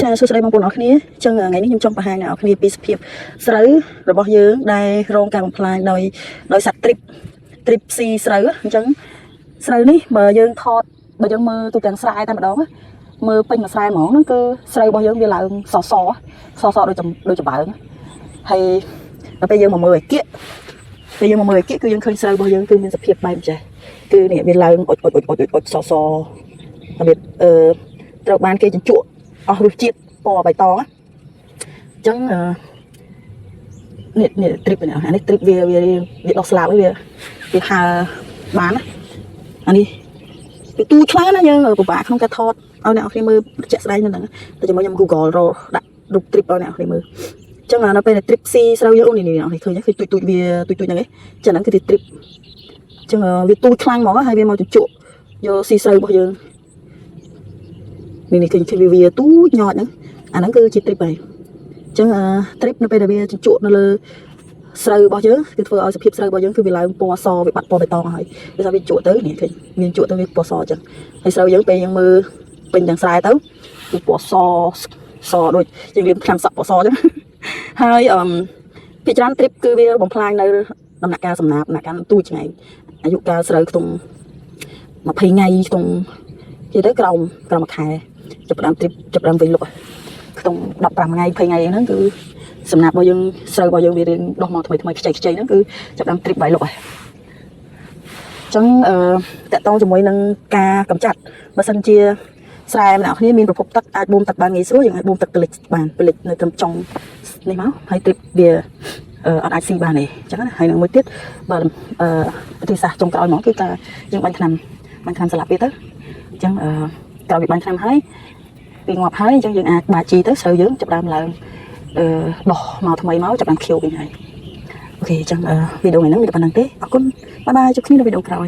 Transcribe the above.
ចាសួស្តីបងប្អូនអរគ្នាចឹងថ្ងៃនេះខ្ញុំចង់បង្ហាញអ្នកនរគ្នាពីសភាពស្រូវរបស់យើងដែលរងការបំផ្លាញដោយសត្វទ្រីបស៊ីស្រូវអញ្ចឹងស្រូវនេះបើយើងថតបើយើងមើលទូទាំងស្រែតែម្ដងមើលពេញមួយស្រែហ្មងហ្នឹងគឺស្រូវរបស់យើងវាឡើងសដូចចំបើងហើយដល់ពេលយើងមកមើលឲ្យគៀកពេលយើងមកមើលឲ្យគៀកគឺយើងឃើញស្រូវរបស់យើងគឺមានសភាពបែបចេះគឺនេះវាឡើងអុចរបៀបត្រូវបានគេជញ្ជក់អស់រសជាតិពណ៌បៃតងអញ្ចឹងនេះទ្រីបនេះអានេះទ្រីបវាដុះស្លាប់ហើយវាហើបានណាអានេះវាទូខ្លាំងណាយើងពិបាកក្នុងការថតឲ្យអ្នកនរគ្នាមើលជាក់ស្ដែងហ្នឹងតែជាមួយខ្ញុំ Google រកដាក់រូបទ្រីបឲ្យអ្នកនរគ្នាមើលអញ្ចឹងដល់ពេលទ្រីបស៊ីស្រូវយើងអូននេះឃើញគឺទូចវាទូចហ្នឹងឯងចឹងហ្នឹងគឺទ្រីបអញ្ចឹងវាទូខ្លាំងហ្មងហើយវាមកជញ្ជក់យកស៊ីស្រូវរបស់យើងនេះឃើញវាទូចញ៉ត់ហ្នឹងអាហ្នឹងគឺជាទ្រីបហើយអញ្ចឹងទ្រីបនៅពេលដែលវាជញ្ជក់នៅលើស្រូវរបស់យើងគឺធ្វើឲ្យសភាពស្រូវរបស់យើងគឺវាឡើងពណ៌សវាបាត់ពណ៌បៃតងហើយដូចថាវាជក់ទៅនេះឃើញមានជក់ទៅវាពណ៌សអញ្ចឹងហើយស្រូវយើងពេលយើងមើលពេញទាំងស្រែទៅគឺពណ៌សដូចយើងលាបថ្នាំសក់ពណ៌សអញ្ចឹងហើយភាគច្រើនទ្រីបគឺវាបំផ្លាញនៅដំណាក់កាលសំណាបដំណាក់កាលទូចឆ្ងាយអាយុកាលស្រូវក្នុង20ថ្ងៃក្នុងនិយាយទៅក្រោមមួយខែចាប់ផ្ដើមទ្រីបចាប់ផ្ដើមវិញលុកក្នុង15ថ្ងៃ20ថ្ងៃហ្នឹងគឺសំណាប់របស់យើងស្រូវរបស់យើងវារៀងដុះមកថ្មីខ្ចីហ្នឹងគឺចាប់ផ្ដើមទ្រីបបាយលុកហើយអញ្ចឹងតកតងជាមួយនឹងការកម្ចាត់បើសិនជាស្រែម្នាក់គ្នាមានប្រភពទឹកអាចបូមទឹកបានងាយស្រួលយើងអាចបូមទឹកពលិចបានពលិចនៅត្រឹមចុងនេះមកហើយទ្រីបវាអត់អាចស៊ីបានទេអញ្ចឹងណាហើយនឹងមួយទៀតបើវិធីសាស្ត្រចុងក្រោយហ្មងគឺការយើងបាញ់ថ្នាំស្លាប់វាទៅអញ្ចឹងក្រោយពីបាញ់ថ្នាំហើយពីងាប់ហើយអញ្ចឹងយើងអាចបាជីទៅស្រូវយើងចាប់ដើមឡើងដោះមកថ្មីមកចាប់ដើមខៀវវិញហើយអូខេអញ្ចឹងវីដេអូនេះមានតែប៉ុណ្្នឹងទេអរគុណបាយបាយជួបគ្នានៅវីដេអូក្រោយ